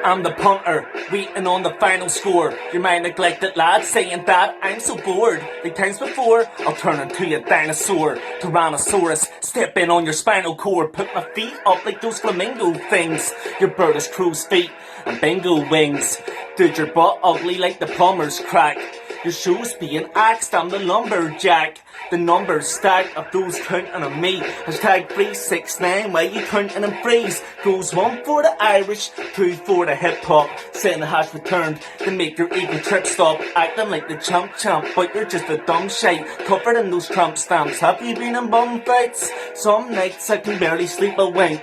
I'm the punter, waiting on the final score. You're my neglected lad saying that I'm so bored. Like times before, I'll turn into a dinosaur. Tyrannosaurus, step in on your spinal cord. Put my feet up like those flamingo things. Your bird is crow's feet and bingo wings. Dude, your butt ugly like the plumber's crack. Your shoes being axed, I'm the lumberjack. The numbers stack of those counting on me. Hashtag 369, why you counting in threes? Goes 1 for the Irish, 2 for the hip hop. Setting the hash returned to make your ego trip stop. Acting like the champ, but you're just a dumb shite. Covered in those tramp stamps. Have you been in bum fights? Some nights I can barely sleep a wink.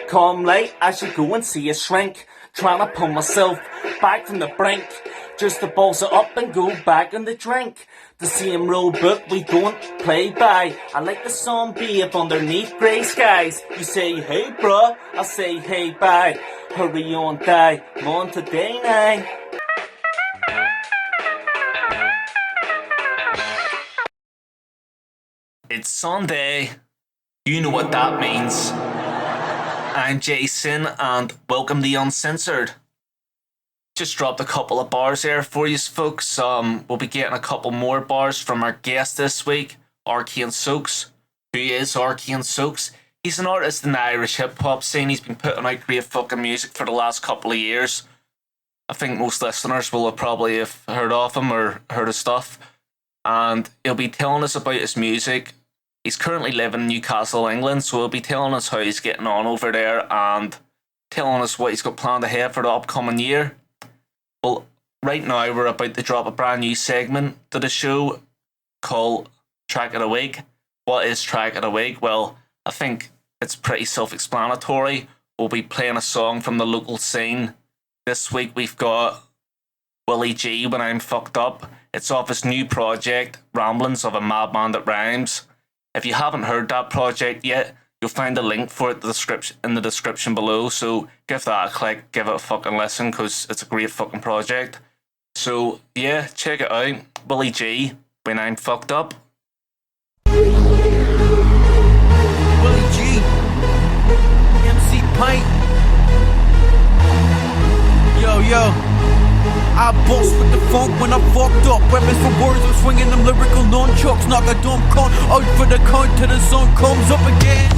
Calm light, I should go and see a shrink. Trying to pull myself back from the brink. Just to balls it up and go back in the drink. The same rule book we don't play by. I like the sun babe underneath grey skies. You say hey bruh, I say hey bye. Hurry on die, I'm on today night. It's Sunday. You know what that means. I'm Jason and welcome to Unsinsored. Just dropped a couple of bars there for you folks. We'll be getting a couple more bars from our guest this week, Arcane Soakes. Who is Arcane Soakes? He's an artist in the Irish hip-hop scene. He's been putting out great fucking music for the last couple of years. I think most listeners will have probably have heard of him or heard his stuff. And he'll be telling us about his music. He's currently living in Newcastle, England, so he'll be telling us how he's getting on over there and telling us what he's got planned ahead for the upcoming year. Well, right now we're about to drop a brand new segment to the show called Track of the Week. What is Track of the Week? Well, I think it's pretty self-explanatory. We'll be playing a song from the local scene. This week we've got Willy G, When I'm Fucked Up. It's off his new project, Ramblings of a Madman That Rhymes. If you haven't heard that project yet, you'll find a link for it in the description below, so give that a click, give it a fucking listen, because it's a great fucking project. So, yeah, check it out. Willy G, When I'm Fucked Up. Willy G, MC Pint. Yo. I boss with the funk when I'm fucked up. Weapons for words, I'm swinging them lyrical nunchucks. Knock a dumb cunt out for the cunt till the sun comes up again.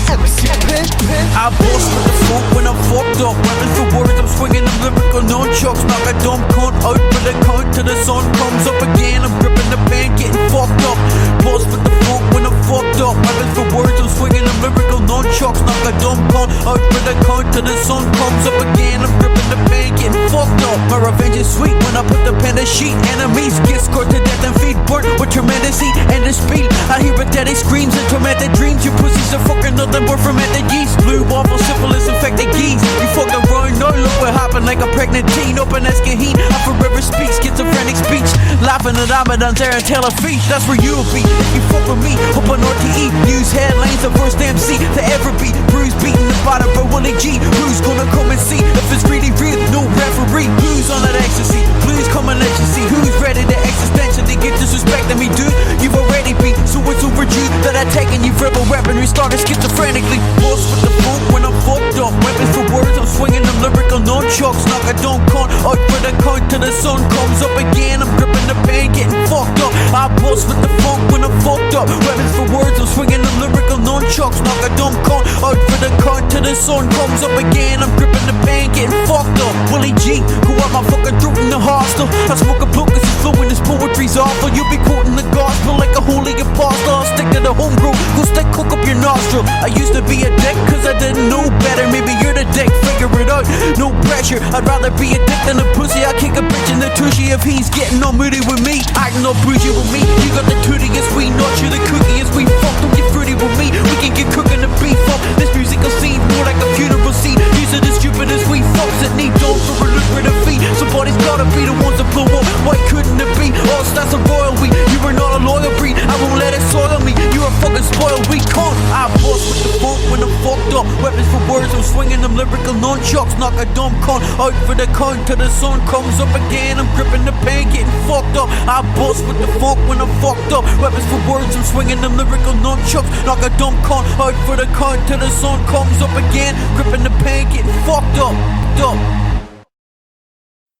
I boss with the funk when I'm fucked up. Weapons for words, I'm swinging them lyrical nunchucks. Knock a dumb cunt out for the cunt till the sun comes up again. I'm gripping the pen, getting fucked up. Boss with the funk when I'm fucked up. Weapons for words, I'm swinging them lyrical nunchucks. Knock a dumb cunt out for the cunt till the sun comes up again. I'm gripping the pen, getting fucked up. My revenge is sweet when I put the pen to sheet. Enemies get scored to death and feet burnt with tremendous heat and the speed. I hear pathetic screams and tormented dreams. You pussies are fucking nothing but fermented yeast. Blue waffle, syphilis, infected geese. You fucking run, no look what happened like a pregnant teen. Open asking heat, I forever speak schizophrenic speech. Laughing at Amadon's there and tell a feast. That's where you'll be if you fuck with me. Up on RTE, news headlines, the first MC to ever be. Bruce beating the bottom for Willy G. Who's gonna come and see if it's really real? No referee. Who's on that ecstasy? Please come and let you see who's ready to existentially get disrespecting me, dude. You've already beat, so it's overdue that I take and you verbal weaponry started schizophrenically. Boss with the funk when I'm fucked up. Weapons for words, I'm swinging them lyrical nunchucks. Knock a dumb cunt out for the cunt till the sun comes up again. I'm gripping the pen, getting fucked up. I boss with the funk when I'm fucked up. Weapons for words, I'm swinging them lyrical nunchucks. Knock a dumb cunt out for the cunt till the sun comes up again. I'm gripping the pen, getting fucked up. Willy G, go out my fucking throat in the hostel. I smoke a blunt cause it's flowing, this poetry's awful. You be quoting the gospel like a holy apostle. I'll stick to the homebrew, go stick, cook up your nostril. I used to be a dick cause I didn't know better. Maybe you're the dick, figure it out, no pressure. I'd rather be a dick than a pussy. I kick a bitch in the tushy if he's getting all moody with me. Acting all bougie with me. You got the tootiest, we not you the cookiest. We fuck, don't get fruity with me. We can get cooking the beef up. This musical scene more like a funeral scene. These are the stupidest we fucks that need dogs for a lucrative fee. Somebody's gotta be the ones that blow up. Why couldn't it be us? That's a royal we. You are not a loyal breed. I won't let it soil me. You're a fucking spoiled we can't. I boss with the funk when I'm fucked up. Weapons for words, I'm swinging them lyrical nunchucks. Knock a dumb cunt out for the cunt till the sun comes up again. I'm gripping the pen, getting fucked up. I boss with the funk when I'm fucked up. Weapons for words, I'm swinging them lyrical nunchucks. Knock a dumb cunt out for the cunt till the sun comes up again. Gripping the pen, getting fucked up.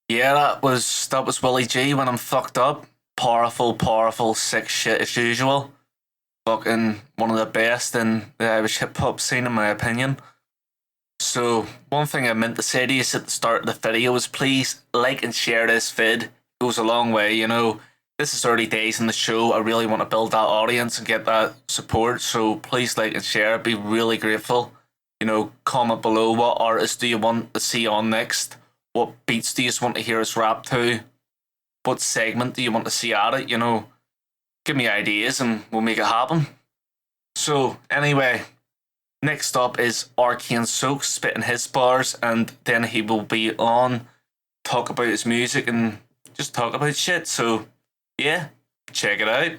Yeah, that was Willy G when I'm fucked up. Powerful, sick shit as usual. Fucking one of the best in the Irish hip hop scene, in my opinion. So, one thing I meant to say to you at the start of the video is please like and share this vid. It goes a long way, you know. This is early days in the show. I really want to build that audience and get that support. So, please like and share. I'd be really grateful. You know, comment below what artists do you want to see on next? What beats do you just want to hear us rap to? What segment do you want to see at it? You know, give me ideas and we'll make it happen. So, anyway, next up is Arcane Soakes spitting his bars, and then he will be on, talk about his music and just talk about shit. So, yeah, check it out.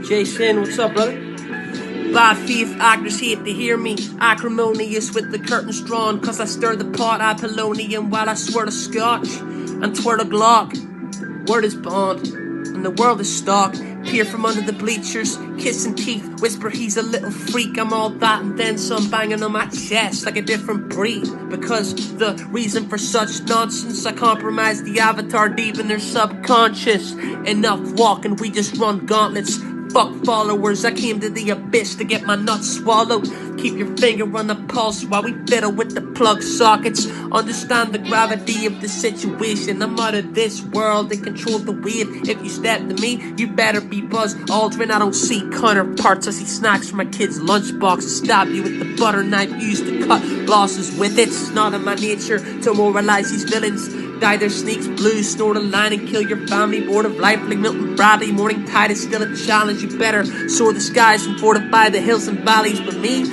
Jason, what's up, brother? Bad faith actors hate to hear me acrimonious with the curtains drawn, cause I stir the pot Apollonian while I swear to scotch and twirl a Glock. Word is bond and the world is stock. Peer from under the bleachers, kissing teeth, whisper he's a little freak. I'm all that and then some, banging on my chest like a different breed. Because the reason for such nonsense, I compromise the avatar deep in their subconscious. Enough walking, we just run gauntlets. Fuck followers, I came to the abyss to get my nuts swallowed. Keep your finger on the pulse while we fiddle with the plug sockets. Understand the gravity of the situation. I'm out of this world and control the wave. If you step to me, you better be Buzz Aldrin. I don't see counterparts, I see snacks from my kid's lunchbox. And stab you with the butter knife used to cut losses with it. It's not in my nature to moralize these villains. Dye their sneaks blue, snort a line and kill your family. Bored of life like Milton Bradley. Morning tide is still a challenge. You better soar the skies and fortify the hills and valleys. But me,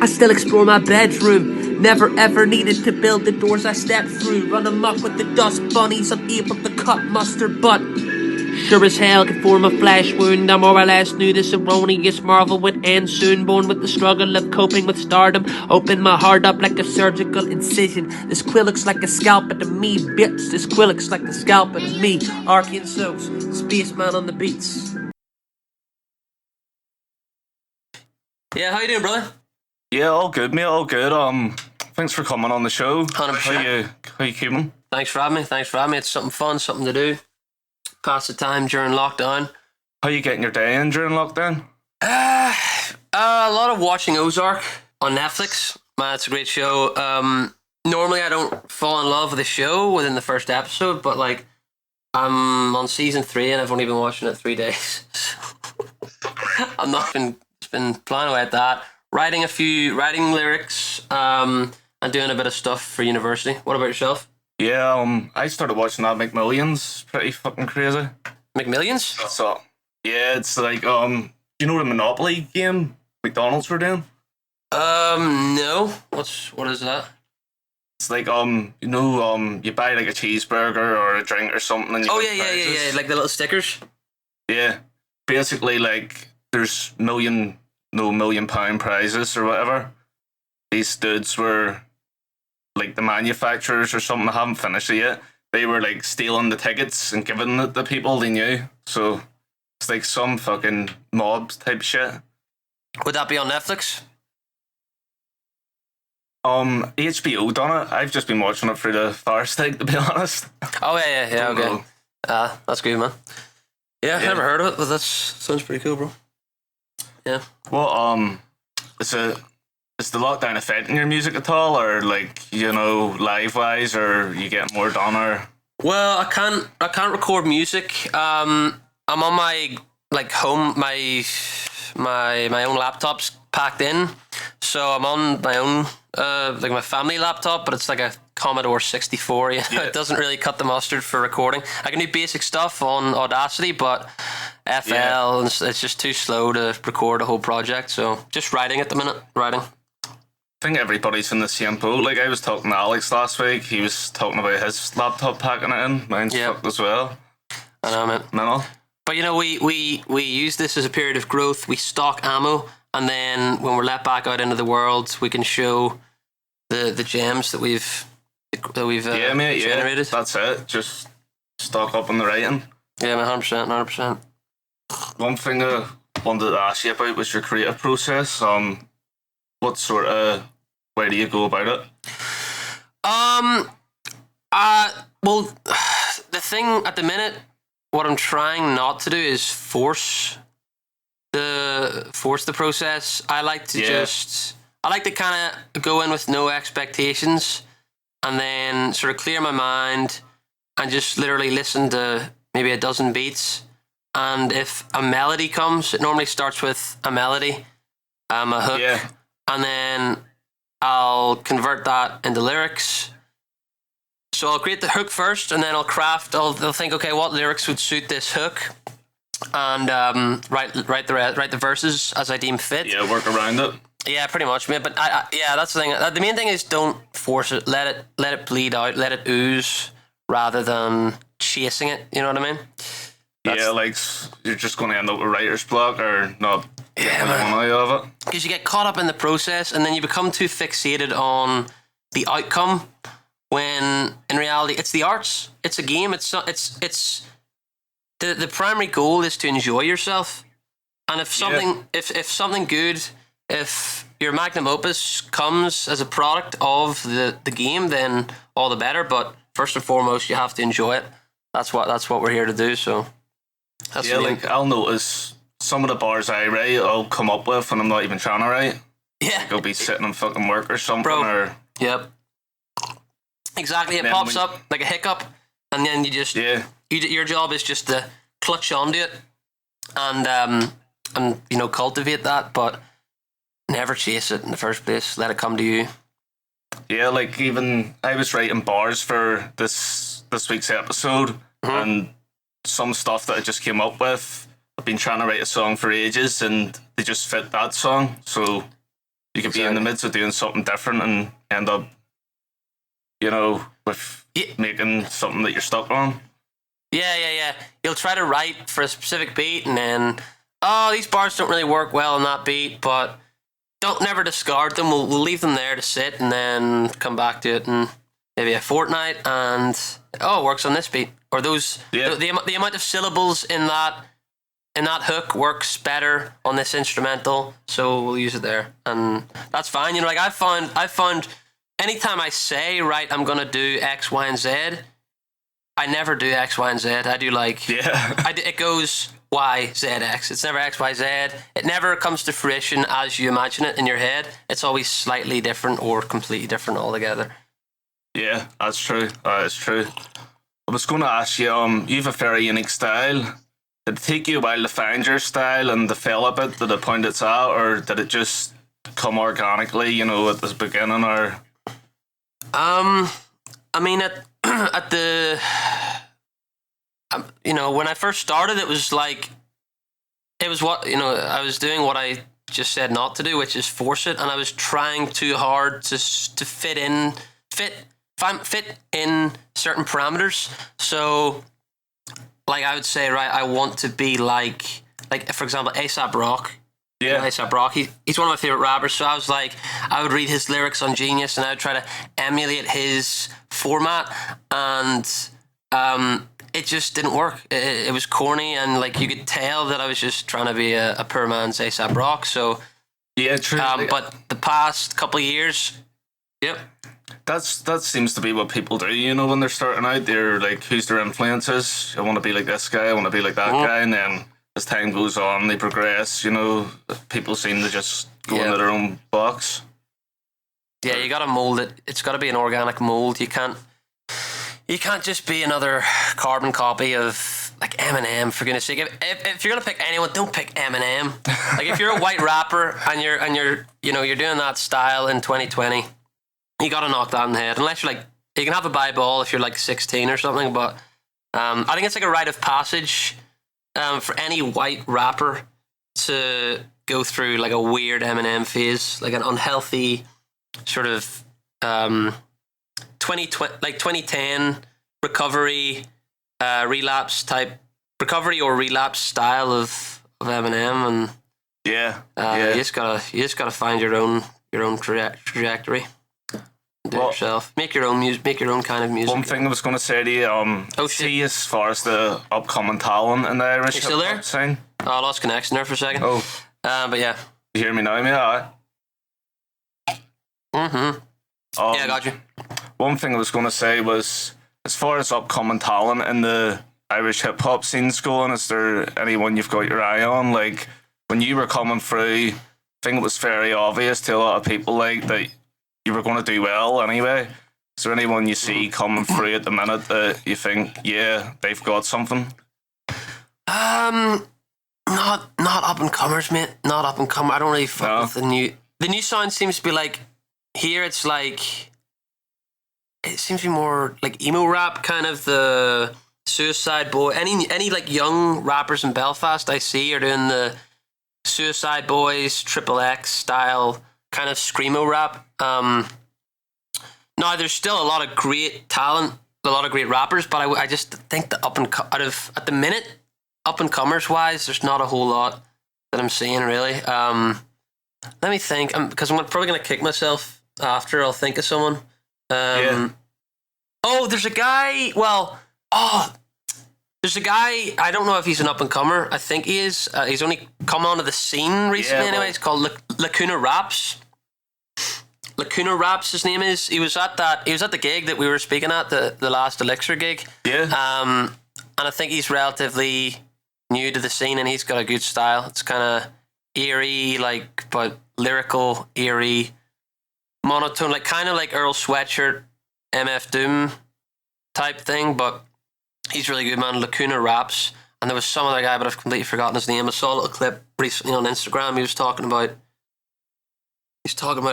I still explore my bedroom. Never ever needed to build the doors I step through. Run amok with the dust bunnies, unable to cut mustard. But sure as hell could form a flesh wound. I more or less knew this erroneous marvel would end soon. Born with the struggle of coping with stardom. Open my heart up like a surgical incision. This quill looks like a scalpel to me, bitch. This quill looks like the scalpel to me. Arcane Soakes, Spaceman on the beats. Yeah, how you doing, brother? Yeah, all good, mate, all good. Thanks for coming on the show. 100%. How you keeping? Thanks for having me. It's something fun, something to do. Pass the time during lockdown. How you getting your day in during lockdown? A lot of watching Ozark on Netflix. Man, it's a great show. Normally I don't fall in love with the show within the first episode, but like I'm on season 3 and I've only been watching it 3 days. I'm not been playing away at that. Writing lyrics, and doing a bit of stuff for university. What about yourself? Yeah, I started watching that McMillions. Pretty fucking crazy. McMillions? So, yeah, it's like, do you know the Monopoly game McDonald's were doing? No. What is that? It's like, you buy like a cheeseburger or a drink or something and you yeah, like the little stickers? Yeah. Basically, like, there's million pound prizes or whatever. These dudes were like the manufacturers or something. I haven't finished it yet. They were like stealing the tickets and giving it to people they knew. So it's like some fucking mob type shit. Would that be on Netflix? HBO done it. I've just been watching it through the Fire Stick, to be honest. Oh yeah, okay. That's good, man. Yeah, Yeah. never heard of it, but that sounds pretty cool, bro. Yeah. Well, is the lockdown affecting your music at all, or like, you know, live wise, or you get more done, or? Well, I can't record music. I'm on my like home my own laptop's packed in, so I'm on my own like my family laptop, but it's like a Commodore 64. You know? Yeah. It doesn't really cut the mustard for recording. I can do basic stuff on Audacity, but FL it's just too slow to record a whole project. So just writing at the minute. Writing. I think everybody's in the same boat. Like, I was talking to Alex last week. He was talking about his laptop packing it in. Mine's fucked as well. I know, man. Mental. But you know, we use this as a period of growth. We stock ammo, and then when we're let back out into the world, we can show the gems that we've Yeah, mate. generated. Yeah, that's it. Just stock up on the writing. Yeah, 100%, 100%. One thing I wanted to ask you about was your creative process. What sort of way do you go about it? Well, the thing at the minute, what I'm trying not to do is force the process. I like to kind of go in with no expectations, and then sort of clear my mind and just literally listen to maybe a dozen beats. And if a melody comes, it normally starts with a melody, a hook, and then I'll convert that into lyrics. So I'll create the hook first, and then I'll think, okay, what lyrics would suit this hook, and write the verses as I deem fit. Yeah, work around it. Yeah, pretty much. But that's the thing. The main thing is don't force it. Let it bleed out. Let it ooze rather than chasing it. You know what I mean? Like you're just going to end up with writer's block or not. Yeah, man. One eye of it. Because you get caught up in the process, and then you become too fixated on the outcome. When in reality, it's the arts. It's a game. It's the primary goal is to enjoy yourself. And if something good, if your magnum opus comes as a product of the game, then all the better. But first and foremost, you have to enjoy it. That's what we're here to do. So like I'll notice some of the bars I write, I'll come up with, and I'm not even trying to write. Yeah, like I'll be sitting in fucking work or something. Bro. Yep. Exactly, it pops up like a hiccup, and then you just your job is just to clutch onto it, and cultivate that, but never chase it in the first place. Let it come to you. Yeah, like even I was writing bars for this week's episode, and some stuff that I just came up with. I've been trying to write a song for ages, and they just fit that song. So you could be in the midst of doing something different and end up, with making something that you're stuck on. Yeah. You'll try to write for a specific beat, and then, these bars don't really work well on that beat, but don't never discard them. We'll leave them there to sit, and then come back to it in maybe a fortnight, and it works on this beat. Or the amount of syllables in that hook works better on this instrumental, so we'll use it there, and that's fine. Like I found. Anytime I say, right, I'm going to do X, Y, and Z, I never do X, Y, and Z. I do it goes Y, Z, X. It's never X, Y, Z. It never comes to fruition as you imagine it in your head. It's always slightly different or completely different altogether. Yeah, that's true. That's true. I was going to ask you, you have a very unique style. Did it take you a while to find your style and develop it to the point it's at, or did it just come organically, at the beginning, or... I mean, at the, when I first started, it was what, I was doing what I just said not to do, which is force it, and I was trying too hard to fit in certain parameters. So, like, I would say, right, I want to be like, for example, A$AP Rock. Yeah, A$AP Rock. He's one of my favorite rappers. So I was like, I would read his lyrics on Genius, and I would try to emulate his format, and it just didn't work. It was corny, and like you could tell that I was just trying to be a poor man's A$AP Rock. So yeah, true. But the past couple of years, that seems to be what people do. When they're starting out, they're like, who's their influences? I want to be like this guy. I want to be like that guy, and then as time goes on, they progress, people seem to just go into their own box. Yeah, you gotta mold it. It's gotta be an organic mold. You can't just be another carbon copy of like Eminem, for goodness sake. If you're gonna pick anyone, don't pick Eminem. Like if you're a white rapper and you're doing that style in 2020, you gotta knock that in the head. Unless you're like, you can have a bye ball if you're like 16 or something, but I think it's like a rite of passage for any white rapper to go through like a weird Eminem phase, like an unhealthy sort of 2010 recovery recovery or relapse style of Eminem, and you just gotta find your own trajectory. Do it yourself. Make your own music. Make your own kind of music. One thing I was going to say to you, see, as far as the upcoming talent in the Irish still there? scene. Oh, I lost connection there for a second. Oh. But yeah. You hear me now, mate? Alright. Yeah, I got you. One thing I was going to say was, as far as upcoming talent in the Irish hip hop scene's going, is there anyone you've got your eye on? Like, when you were coming through, I think it was very obvious to a lot of people, like, that you were going to do well anyway. Is there anyone you see coming through at the minute that you think, yeah, they've got something? Not up and comers, mate. Not up and comer. I don't really fuck with the new. The new sound seems to be like, here it's like, it seems to be more like emo rap, kind of the Suicide Boy. Any like young rappers in Belfast I see are doing the Suicide Boys, Triple X style kind of screamo rap. Now there's still a lot of great talent, a lot of great rappers, but I just think that at the minute, up and comers wise, there's not a whole lot that I'm seeing really. Let me think, because I'm probably gonna kick myself after. I'll think of someone. Oh, there's a guy. There's a guy. I don't know if he's an up and comer. I think he is. He's only come onto the scene recently. Anyway, it's called Lacuna Raps. Lacuna Raps, his name is. He was at the gig that we were speaking at, the last Elixir gig. Yeah. And I think he's relatively new to the scene, and he's got a good style. It's kind of eerie, like, but lyrical, eerie, monotone, like kind of like Earl Sweatshirt, MF Doom type thing. But he's really good, man. Lacuna Raps. And there was some other guy, but I've completely forgotten his name. I saw a little clip recently on Instagram. He was talking about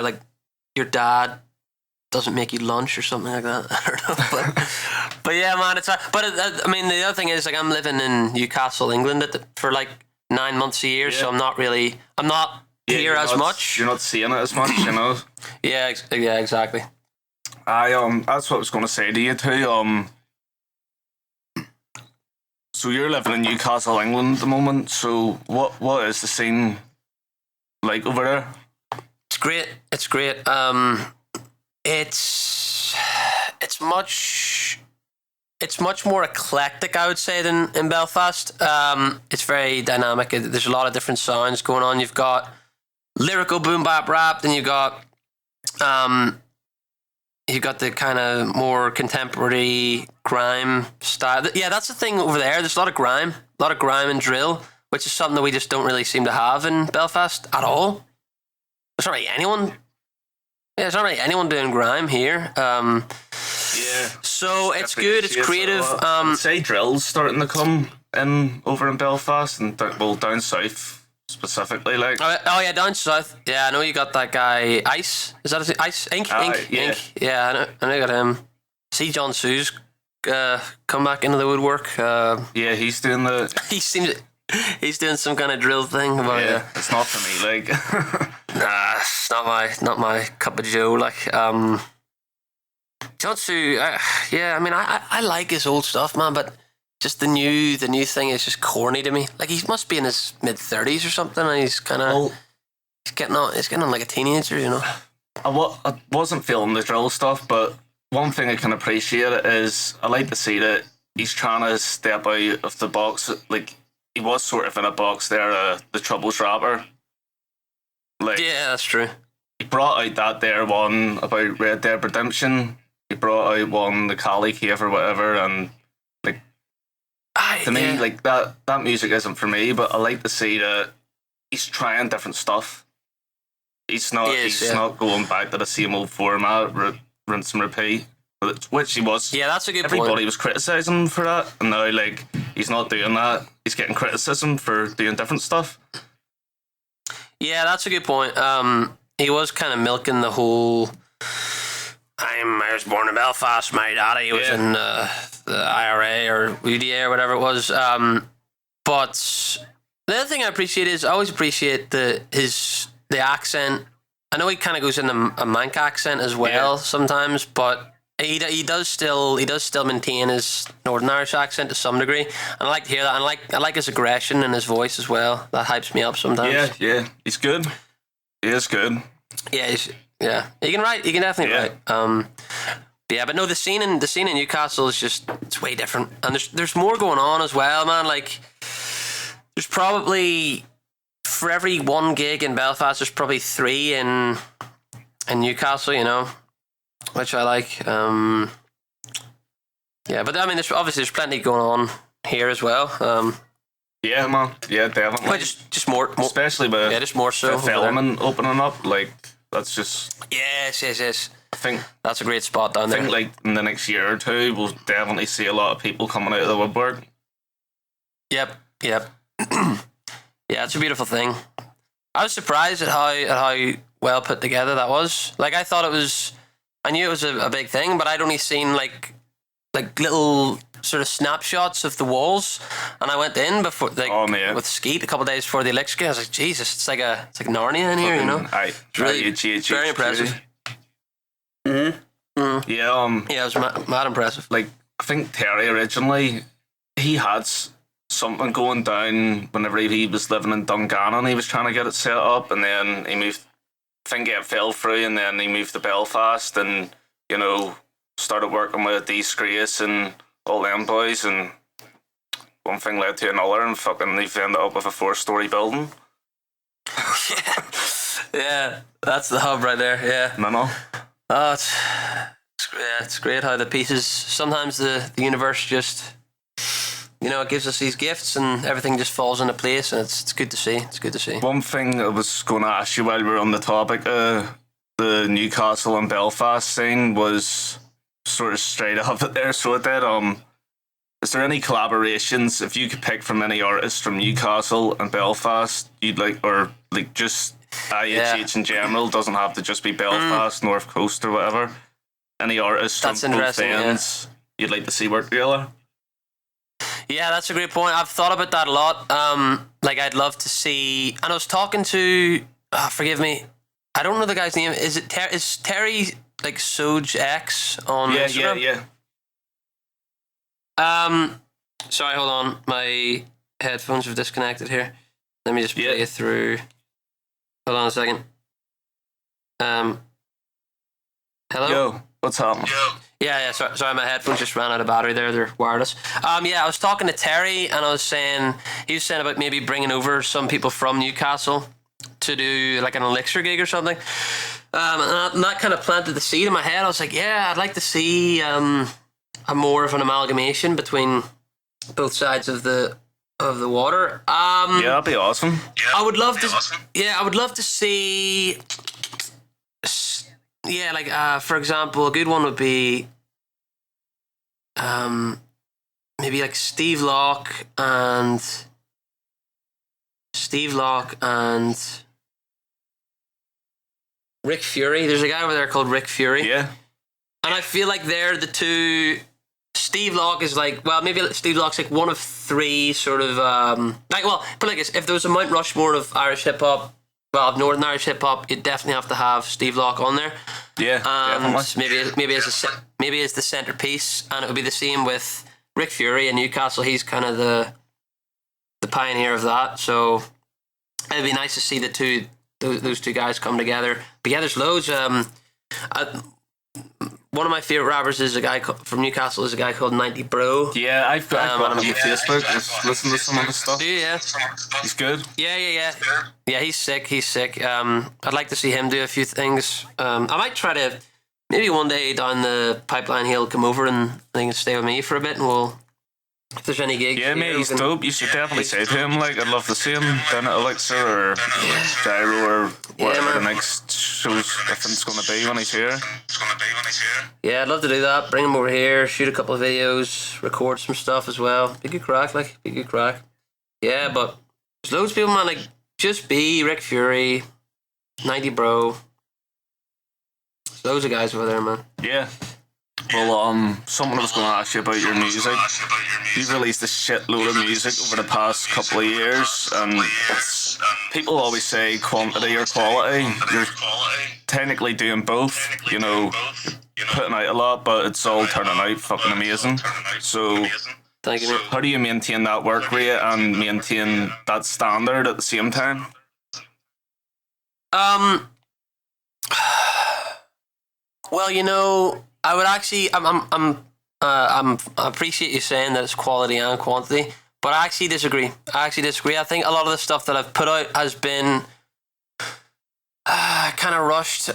like, your dad doesn't make you lunch or something like that. I don't know, but yeah, man, I mean, the other thing is, like, I'm living in Newcastle, England for like 9 months a year, so I'm not here as much. You're not seeing it as much, you know. Yeah, exactly. That's what I was going to say to you too. So you're living in Newcastle, England at the moment. So what is the scene like over there? It's great. It's much more eclectic, I would say, than in Belfast. It's very dynamic. There's a lot of different sounds going on. You've got lyrical boom bap rap, then you've got the kind of more contemporary grime style. Yeah, that's the thing over there. There's a lot of grime and drill, which is something that we just don't really seem to have in Belfast at all. There's not really anyone. Yeah, there's not really anyone doing grime here. So it's good. It's creative. I'd say drill's starting to come in over in Belfast and down south specifically. Like, oh yeah, down south. Yeah, I know you got that guy Ice. Is that his Ice? Ink. Yeah. Yeah, I know you got him. See John Sue's come back into the woodwork. Yeah, he's doing the. He's doing some kind of drill thing. About, it's not for me. Like, nah, it's not my cup of joe. Like, John Sue. I mean, I like his old stuff, man, but just the new thing is just corny to me. Like, he must be in his mid-30s or something, and he's kind of he's getting on like a teenager, you know. I wasn't feeling the drill stuff, but one thing I can appreciate is I like to see that he's trying to step out of the box. Like, he was sort of in a box there, the Troubles rapper. Like, yeah, that's true. He brought out that there one about Red Dead Redemption. He brought out one, the Cali Cave or whatever, and like, to me, like, that music isn't for me, but I like to see that he's trying different stuff. He's not going back to the same old format, rinse and repeat, which he was. Yeah, that's a good Everybody point. was criticising him for that, and now, like, he's not doing that. He's getting criticism for doing different stuff. Yeah, that's a good point. He was kind of milking the whole. I was born in Belfast. My daddy was in the IRA or UDA or whatever it was. But the other thing I appreciate is I always appreciate the accent. I know he kind of goes into a Manc accent as well sometimes, but he does still maintain his Northern Irish accent to some degree, and I like to hear that. And I like his aggression in his voice as well. That hypes me up sometimes. Yeah, he's good. He is good. Yeah, Yeah, you can definitely write. Yeah, but no, the scene in Newcastle is just, it's way different, and there's more going on as well, man. Like, there's probably, for every one gig in Belfast, there's probably 3 in Newcastle, you know, which I like. Yeah, but I mean, there's plenty going on here as well. Yeah, man. Yeah, definitely. Well, just more, especially with just more so filming opening up. Like, that's just. Yes. I think that's a great spot down there. I think like in the next year or 2, we'll definitely see a lot of people coming out of the woodwork. Yep. Yeah, it's a beautiful thing. I was surprised at how well put together that was. Like, I knew it was a big thing, but I'd only seen like little sort of snapshots of the walls, and I went in before, like, with Skeet a couple of days before the election. I was like, Jesus, it's like Narnia in here, you know. It's really very impressive. Yeah, yeah, it was mad impressive. Like, I think Terry originally, he had something going down whenever he was living in Dungannon. He was trying to get it set up, and then he moved. I think it fell through, and then he moved to Belfast, and you know, started working with Disgrace and all them boys, and one thing led to another, and fucking they've ended up with a 4-story building. Yeah, that's the hub right there. Yeah. No. Oh, it's great how the pieces, sometimes the universe just, you know, it gives us these gifts and everything just falls into place, and it's good to see. It's good to see. One thing I was going to ask you while we were on the topic of the Newcastle and Belfast thing was sort of straight off it there, so it did. Is there any collaborations, if you could pick from any artists from Newcastle and Belfast you'd like, or like just IHH in general, doesn't have to just be Belfast, North Coast or whatever, any artists from both ends you'd like to see work together? Yeah, that's a great point. I've thought about that a lot. Like, I'd love to see, and I was talking to, forgive me, I don't know the guy's name. Is Terry like Soakes X on Instagram? Yeah. Sorry, hold on. My headphones have disconnected here. Let me just play it through. Hold on a second. Hello? Yo, what's happening? Yeah. Sorry, my headphones just ran out of battery there. They're wireless. I was talking to Terry, and he was saying about maybe bringing over some people from Newcastle to do like an Elixir gig or something. And that kind of planted the seed in my head. I was like, yeah, I'd like to see a more of an amalgamation between both sides of the water. Yeah, that'd be awesome. I would love to. Yeah, I would love to see. Yeah, like for example, a good one would be maybe like Steve Locke and Rick Fury. There's a guy over there called Rick Fury. Yeah. And I feel like they're the two. Steve Locke is like, well, maybe Steve Locke's like one of 3 sort of put like this, if there was a Mount Rushmore of Irish hip hop, well, of Northern Irish hip hop, you'd definitely have to have Steve Locke on there. Yeah, definitely. Maybe as the centerpiece, and it would be the same with Rick Fury in Newcastle. He's kind of the pioneer of that. So it'd be nice to see those two guys come together. But yeah, there's loads. One of my favorite rappers is a guy from Newcastle. Is a guy called 90 Bro. Yeah, I've got him on Facebook. Just listen to some of his stuff. Yeah, he's good. Yeah, he's sick. I'd like to see him do a few things. I might try to maybe one day down the pipeline he'll come over and he can stay with me for a bit, and we'll, if there's any gigs. Yeah, mate, he's dope. You should definitely say to him, like, I'd love to see him down at Elixir or Gyro or whatever the next show's, if it's going to be when he's here. Yeah, I'd love to do that. Bring him over here, shoot a couple of videos, record some stuff as well. Be good crack. Yeah, but there's loads of people, man, like, Just Be, Rick Fury, 90 Bro. There's loads of guys over there, man. Yeah. Well, something I was going to ask you about your music. You've released a shitload of music over the past couple of years, and people always say quantity or quality. You're technically doing both, you know, putting out a lot, but it's all turning out fucking amazing. So, thank you. How do you maintain that work rate and maintain that standard at the same time? Well, I would actually, I appreciate you saying that it's quality and quantity, but I actually disagree. I think a lot of the stuff that I've put out has been kind of rushed.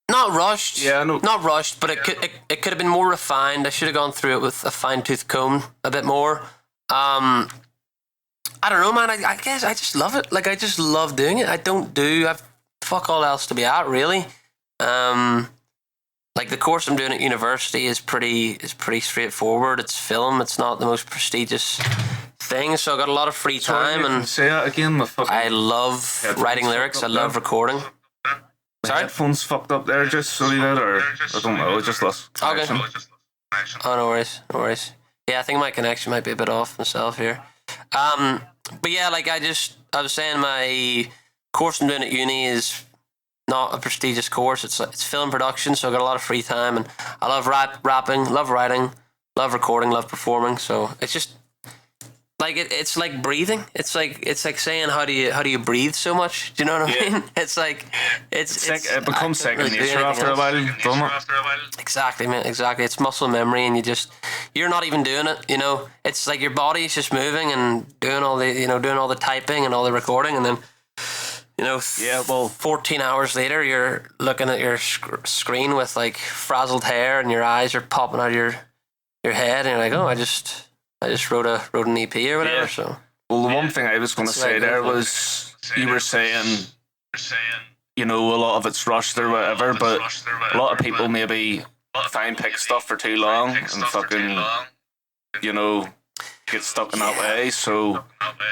Not rushed. Yeah, no. Not rushed, but it could have been more refined. I should have gone through it with a fine-tooth comb a bit more. I don't know, man. I guess I just love it. Like, I just love doing it. I've fuck all else to be at, really. Like, the course I'm doing at university is pretty straightforward. It's film. It's not the most prestigious thing, so I got a lot of free time. Sorry, and say that again. I love writing lyrics. I love recording. Sorry? Headphones fucked up there, just so you know, or I don't know, just lost connection. Okay. Oh, no worries. Yeah, I think my connection might be a bit off myself here. But yeah, like I was saying, my course I'm doing at uni is not a prestigious course. It's film production, so I got a lot of free time, and I love rapping, love writing, love recording, love performing. So it's just like it's like breathing. It's like saying how do you breathe so much? Do you know what I mean? It's like it becomes second nature after a while, doesn't it? Exactly, man. Exactly. It's muscle memory, and you're not even doing it. It's like your body's just moving and doing all the typing and all the recording, and then 14 hours later, you're looking at your screen with like frazzled hair, and your eyes are popping out of your head, and you're like, oh, I just wrote an EP or whatever. Yeah. So, well, the one thing I was going to say there was you were saying, a lot of it's rushed or whatever, but a lot of people maybe pick stuff for too long and fucking, get stuck in that way. So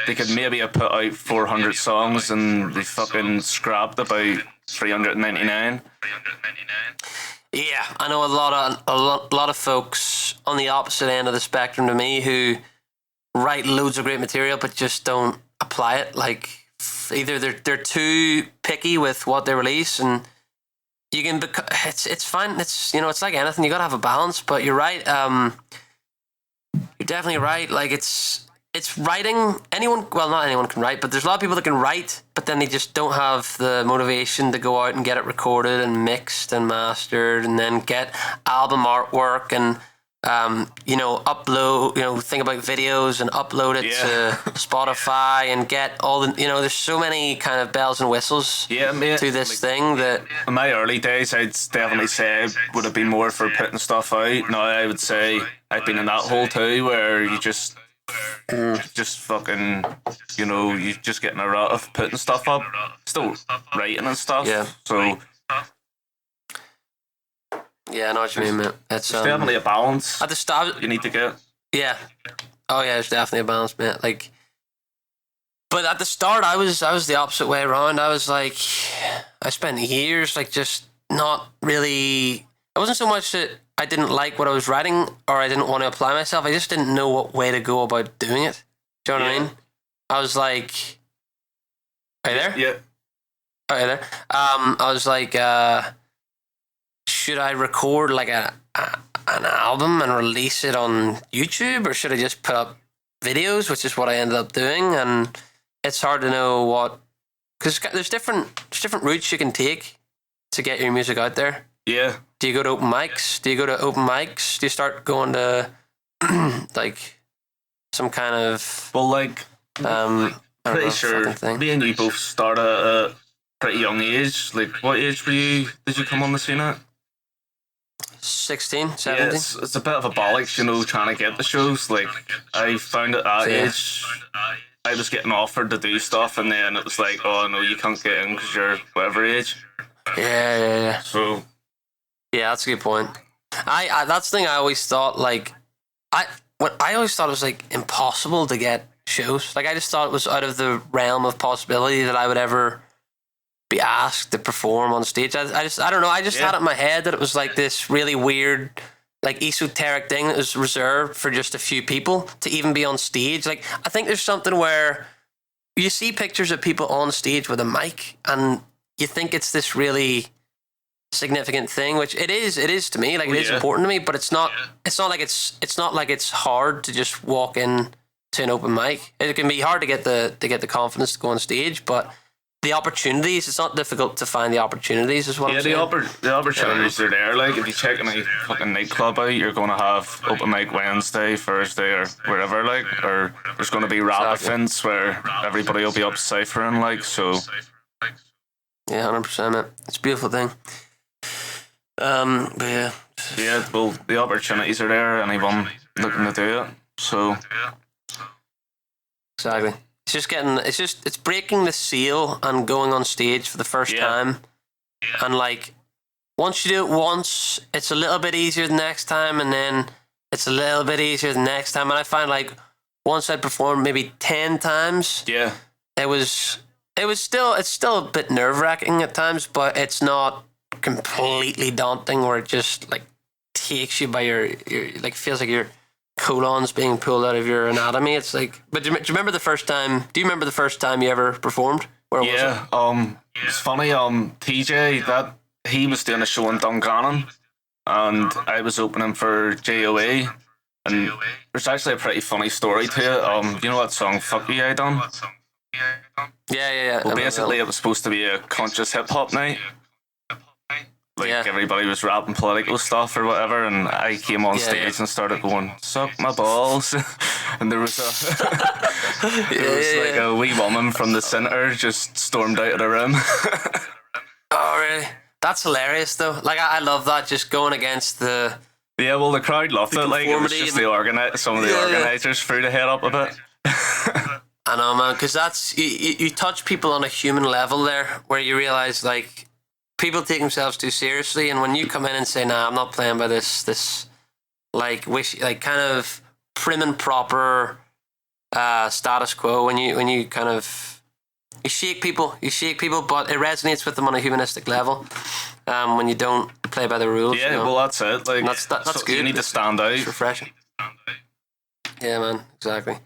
they could maybe have put out 400 songs and they fucking scrapped about 399. Yeah, I know a lot of folks on the opposite end of the spectrum to me who write loads of great material but just don't apply it. Like, either they're too picky with what they release, and you can it's fine. It's it's like anything, you gotta have a balance. But you're right. You're definitely right. Like, it's writing. Not anyone can write, but there's a lot of people that can write, but then they just don't have the motivation to go out and get it recorded and mixed and mastered, and then get album artwork and upload. Think about videos and upload it to Spotify and get all the. There's so many kind of bells and whistles to this thing that. In my early days, I'd definitely say would have been more for putting stuff out. Now I would say I've been in that hole too, where you just fucking, you just get in a rut of putting stuff up, still writing and stuff. Yeah. So. Yeah, I know what you mean, man. It's definitely a balance. At the start, you need to get. Yeah. Oh yeah, there's definitely a balance, man. Like, but at the start, I was the opposite way around. I was like, I spent years like just not really. It wasn't so much that I didn't like what I was writing or I didn't want to apply myself. I just didn't know what way to go about doing it. Do you know what I mean? I was like, are you there? Yeah. Are you there? I was like, should I record like an album and release it on YouTube, or should I just put up videos, which is what I ended up doing? And it's hard to know what, because there's different routes you can take to get your music out there. Yeah. Do you go to open mics? Do you start going to like some kind of pretty sure me and you both started at a pretty young age. Like, what age did you come on the scene at? 16, 17? Yeah, it's a bit of a bollocks, trying to get the shows. Like, I found at that age, I was getting offered to do stuff, and then it was like, oh no, you can't get in because you're whatever age. Yeah. So. Yeah, that's a good point. I that's the thing I always thought, like, I always thought it was like impossible to get shows. Like, I just thought it was out of the realm of possibility that I would ever be asked to perform on stage. I don't know. I just had it in my head that it was like this really weird, like, esoteric thing that was reserved for just a few people to even be on stage. Like, I think there's something where you see pictures of people on stage with a mic and you think it's this really significant thing, which it is to me. Like, it is important to me, but it's not like it's hard to just walk in to an open mic. It can be hard to get the confidence to go on stage, but the opportunities. It's not difficult to find the opportunities, is what I'm saying. The opportunities are there. Like, if you check any fucking nightclub out, you're going to have open mic Wednesday, Thursday, or wherever, like, or there's going to be rap events where everybody will be up ciphering, like, so. Yeah, 100%, man. It's a beautiful thing. But yeah. Yeah, well, the opportunities are there, anyone looking to do it, so. Exactly. It's breaking the seal and going on stage for the first time. And like, once you do it once, it's a little bit easier the next time, and then it's a little bit easier the next time. And I find like, once I performed maybe 10 times, it's still a bit nerve-wracking at times, but it's not completely daunting where it just like takes you by your like, feels like your colon's being pulled out of your anatomy. It's like, but do you remember the first time? Do you remember the first time you ever performed? Where was it? It's funny. TJ, that he was doing a show in Dungannon, and I was opening for JOA, and there's actually a pretty funny story to it. You know that song "Fuck You" I done? Yeah. Well, basically, it was supposed to be a conscious hip hop night. Like, everybody was rapping political stuff or whatever, and I came on stage and started going, "Suck my balls," and there was like a wee woman from the centre just stormed out of the room. Oh, really? That's hilarious, though. Like, I love that, just going against the... Yeah, well, the crowd loved it. Like, it was just some of the organisers threw the head up a bit. I know, man, because that's... You touch people on a human level there, where you realise, like, people take themselves too seriously, and when you come in and say, "Nah, I'm not playing by this like kind of prim and proper status quo," when you kind of you shake people, but it resonates with them on a humanistic level. When you don't play by the rules. Yeah, you know? well, that's it. Like, that's good. You need to stand out. It's refreshing. Yeah, man, exactly.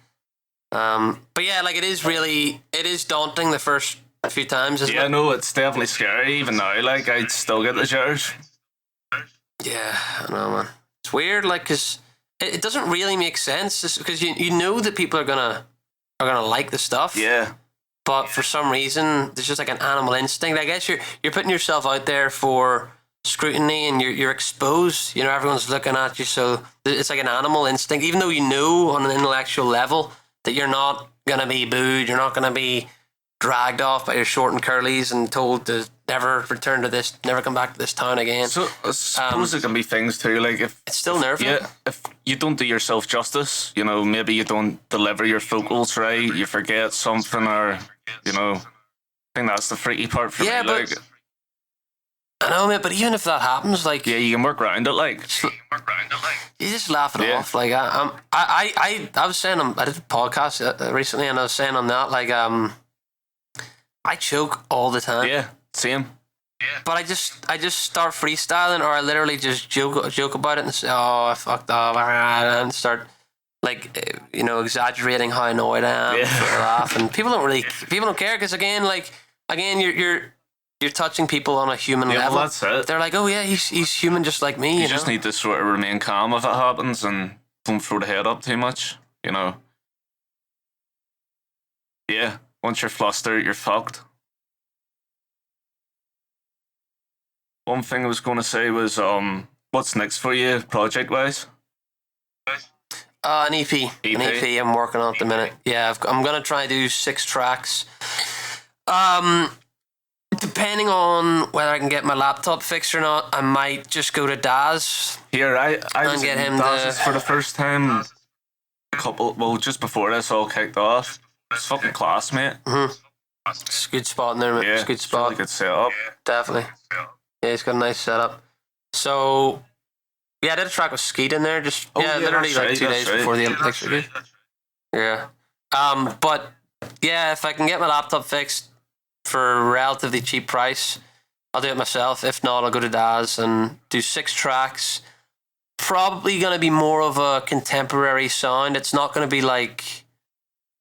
But yeah, like, it is daunting the first a few times, isn't it? Yeah, no, it's definitely scary. Even now, like, I'd still get the jitters. Yeah, I know, man. It's weird, like, because it doesn't really make sense, because you know that people are gonna like the stuff. Yeah. But for some reason, there's just like an animal instinct. I guess you're putting yourself out there for scrutiny, and you're exposed. You know, everyone's looking at you, so it's like an animal instinct. Even though you know on an intellectual level that you're not gonna be booed, you're not gonna be dragged off by your short and curlies and told to never return to this, never come back to this town again. So I suppose it can be things too, like if it's still nerve-wracking. Yeah, if you don't do yourself justice, you know, maybe you don't deliver your vocals right, you forget something, or you know, I think that's the freaky part for me. But like, I know, mate. But even if that happens, like, yeah, you can work around it. Like, you just laugh it off. Like, I was saying, I did a podcast recently, and I was saying on that, like, I choke all the time. Yeah, same. But I just start freestyling, or I literally just joke about it and say, "Oh, I fucked up," and start, like, you know, exaggerating how annoyed I am. Laugh, and people don't care, because again, you're touching people on a human level. Well, that's it. They're like, "Oh yeah, he's human just like me." You just need to sort of remain calm if it happens, and don't throw the head up too much. You know. Yeah. Once you're flustered, you're fucked. One thing I was going to say was, what's next for you, project-wise? An EP. An EP I'm working on at the minute. Yeah, I'm going to try to do 6 tracks. Depending on whether I can get my laptop fixed or not, I might just go to Daz. Here, I was get in him Daz's for the first time just before this all kicked off. It's fucking class, mate. Mm-hmm. It's a good spot in there, mate. Yeah, it's a good spot. Really good setup. Definitely. Yeah, it's got a nice setup. So, yeah, I did a track with Skeet in there. Literally like 2 days before the election. Right. Yeah. But yeah, if I can get my laptop fixed for a relatively cheap price, I'll do it myself. If not, I'll go to Daz and do 6 tracks. Probably going to be more of a contemporary sound. It's not going to be like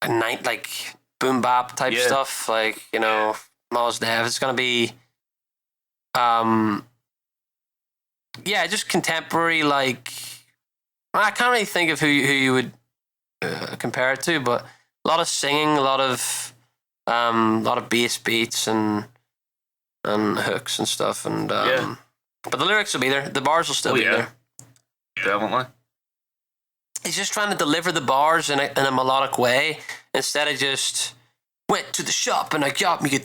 a night, like boom bap type stuff, like, you know, Mos Def. It's going to be just contemporary. Like, I can't really think of who you would compare it to, but a lot of singing, a lot of A lot of bass beats and hooks and stuff, and but the lyrics will be there. The bars will still be there. Definitely. He's just trying to deliver the bars in a melodic way instead of just went to the shop and I got me a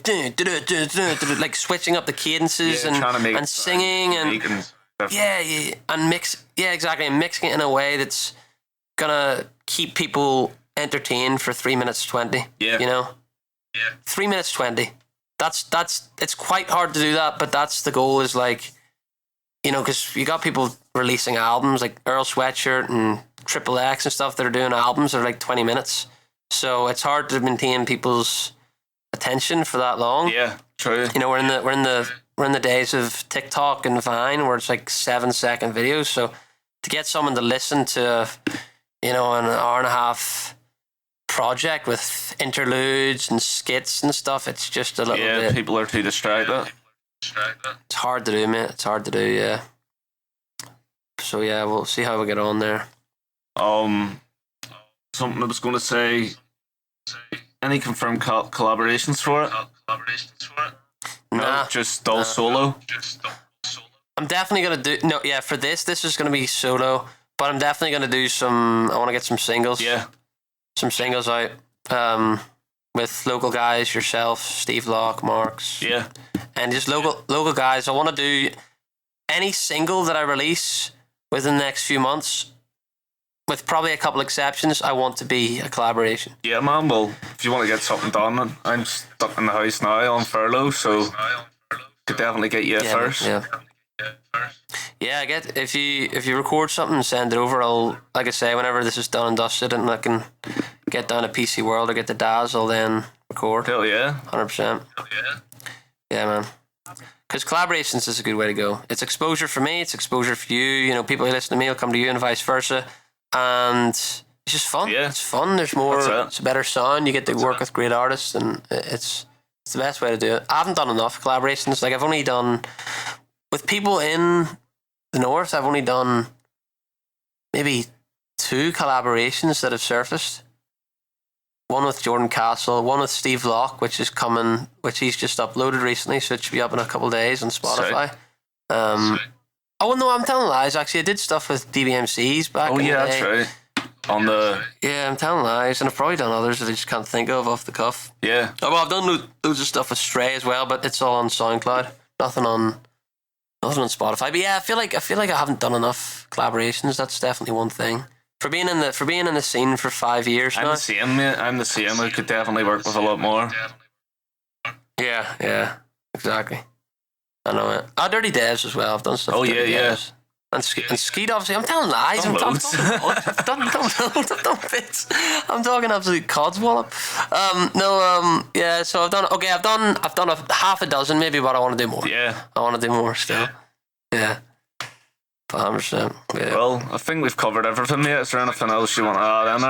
like switching up the cadences and singing and exactly, and mixing it in a way that's gonna keep people entertained for 3 minutes 20. Yeah, you know, 3 minutes 20. That's it's quite hard to do that, but that's the goal. Is like, you know, because you got people releasing albums like Earl Sweatshirt and Triple X and stuff that are doing albums that are like 20 minutes. So it's hard to maintain people's attention for that long. Yeah, true. You know, we're in the days of TikTok and Vine where it's like 7-second videos. So to get someone to listen to, you know, an hour and a half project with interludes and skits and stuff, it's just a little bit. Yeah, people are too distracted. It's hard to do, mate. It's hard to do, yeah. So yeah, we'll see how we get on there. Something I was going to say. Any confirmed collaborations for it? Nah, no, just all solo. I'm definitely gonna do for this is gonna be solo, but I'm definitely gonna do some. I want to get some singles. Yeah, some singles out. With local guys, yourself, Steve Locke, Marks. Yeah, and just local guys. I want to do any single that I release within the next few months. With probably a couple exceptions, I want to be a collaboration. Yeah, man. Well, if you want to get something done, I'm stuck in the house now on furlough, so could definitely get you first. Yeah, I get if you record something and send it over, I'll, like I say, whenever this is done and dusted and I can get down to PC World or get the DAS, I'll then record. Hell yeah. 100%. Yeah, man. Because collaborations is a good way to go. It's exposure for me, it's exposure for you. You know, people who listen to me will come to you and vice versa. And it's just fun. Yeah. It's fun. There's more. It's a better sound. You get to work with great artists, and it's the best way to do it. I haven't done enough collaborations. Like I've only done with people in the north. I've only done maybe 2 collaborations that have surfaced. One with Jordan Castle, one with Steve Locke, which is coming, which he's just uploaded recently, so it should be up in a couple of days on Spotify. Oh no, I'm telling lies. Actually, I did stuff with DBMCs back in the day. That's right. On the I'm telling lies, and I've probably done others that I just can't think of off the cuff. Yeah. Oh, well, I've done loads of stuff with Stray as well, but it's all on SoundCloud. Nothing on Spotify. But yeah, I feel like I haven't done enough collaborations. That's definitely one thing. For being in the scene for 5 years now. I'm the same, mate. I'm the same. I could definitely work with a lot more. Yeah, exactly. I know it. Dirty Devs as well. I've done stuff. Oh, with yeah. Devs. And Skeet, obviously. I'm telling lies. I've done bits. I'm talking absolute codswallop. So I've done a half a dozen maybe, but I want to do more. Yeah. I want to do more still. Yeah. 100%. Yeah. Well, I think we've covered everything, mate. Is there anything else you want to add in,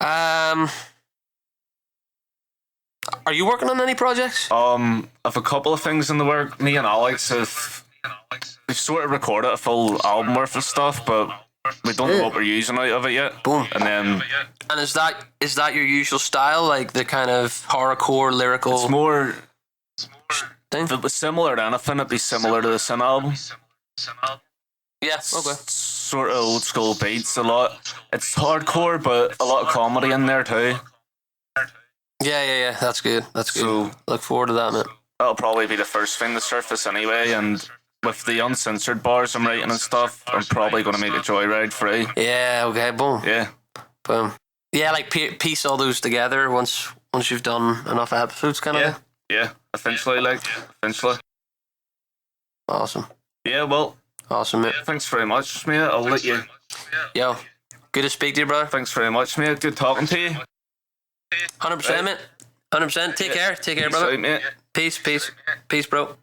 or? Are you working on any projects? I've a couple of things in the work. Me and Alex we've sort of recorded a full album worth of stuff, but we don't know what we're using out of it yet. Boom. And is that your usual style, like the kind of horrorcore lyrical? It's more. If it was similar to anything, it'd be similar to the Sin album. Yeah. Okay. Sort of old school beats. A lot. It's hardcore, but a lot of comedy in there too. Yeah. That's good. So, look forward to that, man. That'll probably be the first thing to surface anyway, and with the uncensored bars I'm writing and stuff, I'm probably going to make a Joyride free. Yeah, okay, boom. Yeah. Boom. Yeah, like piece all those together once you've done enough episodes, kind of. Yeah, eventually. Awesome. Yeah, well. Awesome, mate. Thanks very much, mate. I'll let you. Yo, good to speak to you, brother. Thanks very much, mate. Good talking to you. 100%, mate. 100%. Take care, brother. Out, mate. Peace, bro.